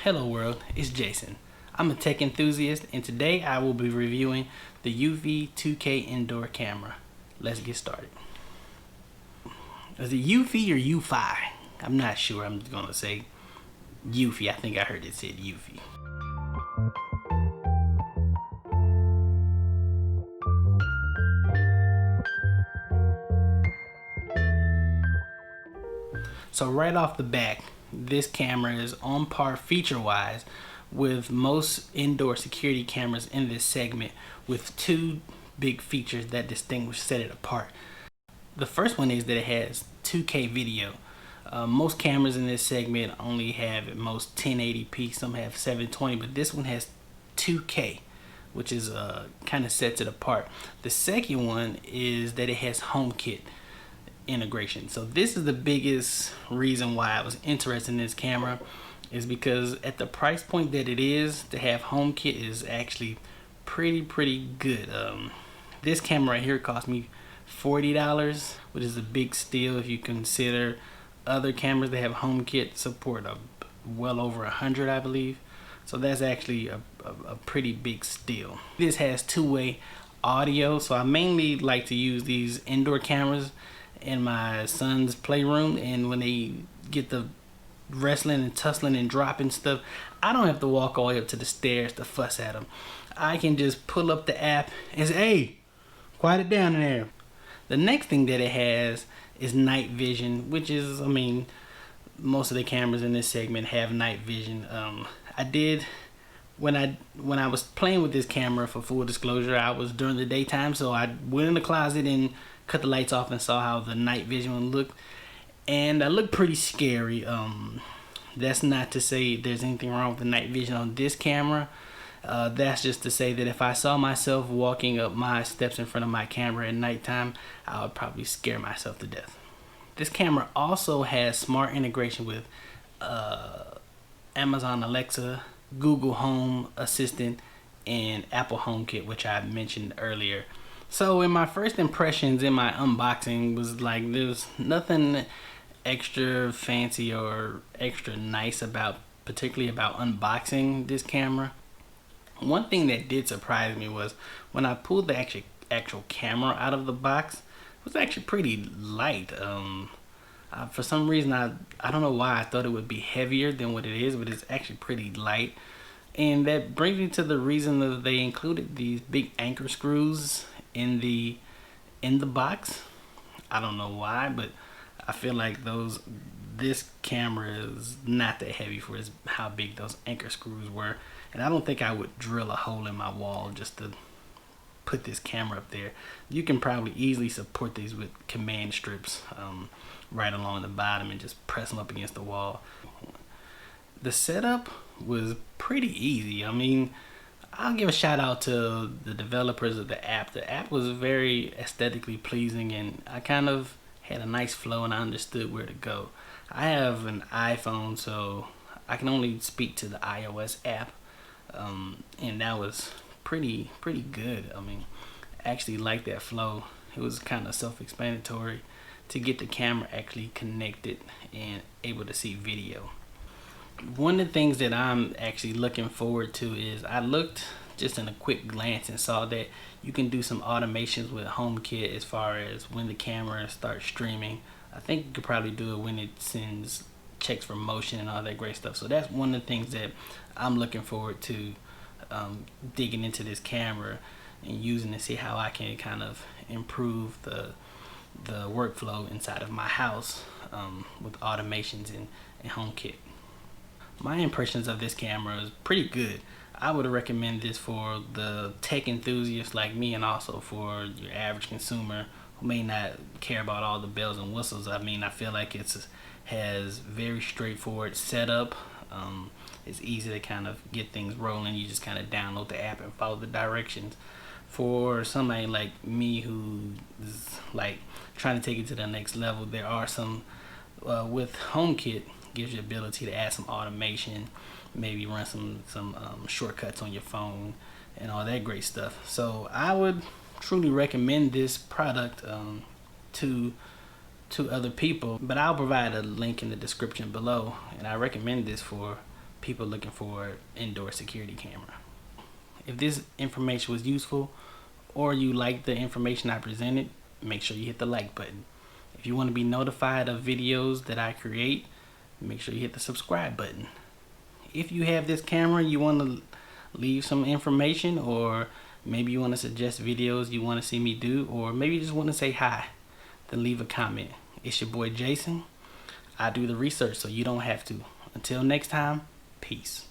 Hello world, it's Jason. I'm a tech enthusiast and today I will be reviewing the Eufy 2K indoor camera. Let's get started. Is it Eufy or Eufy? I'm not sure. I'm gonna say Eufy. I think I heard it said Eufy. So right off the bat, this camera is on par feature-wise with most indoor security cameras in this segment, with two big features that set it apart. The first one is that it has 2K video. Most cameras in this segment only have at most 1080p, some have 720, but this one has 2K, which is kind of sets it apart. The second one is that it has HomeKit integration. So this is the biggest reason why I was interested in this camera, is because at the price point that it is, to have HomeKit is actually pretty good. This camera right here cost me $40, which is a big steal if you consider other cameras that have HomeKit support well over 100, I believe. So that's actually a pretty big steal. This has two-way audio, so I mainly like to use these indoor cameras in my son's playroom, and when they get the wrestling and tussling and dropping stuff, I don't have to walk all the way up to the stairs to fuss at them. I can just pull up the app and say, hey, quiet it down in there. The next thing that it has is night vision, which is, I mean, most of the cameras in this segment have night vision. I did, when I was playing with this camera, for full disclosure, I was during the daytime, so I went in the closet and cut the lights off and saw how the night vision one looked, and it looked pretty scary. That's not to say there's anything wrong with the night vision on this camera. That's just to say that if I saw myself walking up my steps in front of my camera at nighttime, I would probably scare myself to death. This camera also has smart integration with Amazon Alexa, Google Home Assistant, and Apple HomeKit, which I mentioned earlier. So in my first impressions in my unboxing was like, there's nothing extra fancy or extra nice particularly about unboxing this camera. One thing that did surprise me was when I pulled the actual camera out of the box, it was actually pretty light. For some reason, I don't know why I thought it would be heavier than what it is, but it's actually pretty light. And that brings me to the reason that they included these big anchor screws in the box. I don't know why, but I feel like this camera is not that heavy for how big those anchor screws were, and I don't think I would drill a hole in my wall just to put this camera up there. You can probably easily support these with command strips right along the bottom and just press them up against the wall. The setup was pretty easy. I mean, I'll give a shout out to the developers of the app. The app was very aesthetically pleasing, and I kind of had a nice flow and I understood where to go. I have an iPhone, so I can only speak to the iOS app, and that was pretty good. I mean, I actually liked that flow. It was kind of self-explanatory to get the camera actually connected and able to see video. One of the things that I'm actually looking forward to is, I looked just in a quick glance and saw that you can do some automations with HomeKit as far as when the camera starts streaming. I think you could probably do it when it checks for motion and all that great stuff. So that's one of the things that I'm looking forward to, digging into this camera and using to see how I can kind of improve the workflow inside of my house with automations in HomeKit. My impressions of this camera is pretty good. I would recommend this for the tech enthusiasts like me, and also for your average consumer who may not care about all the bells and whistles. I mean, I feel like it has very straightforward setup. It's easy to kind of get things rolling. You just kind of download the app and follow the directions. For somebody like me who is like trying to take it to the next level, there are some with HomeKit, gives you the ability to add some automation, maybe run some shortcuts on your phone and all that great stuff. So I would truly recommend this product to other people, but I'll provide a link in the description below, and I recommend this for people looking for indoor security camera. If this information was useful or you like the information I presented, make sure you hit the like button. If you want to be notified of videos that I create, make sure you hit the subscribe button. If you have this camera, you want to leave some information, or maybe you want to suggest videos you want to see me do, or maybe you just want to say hi, then leave a comment. It's your boy Jason. I do the research so you don't have to. Until next time, peace.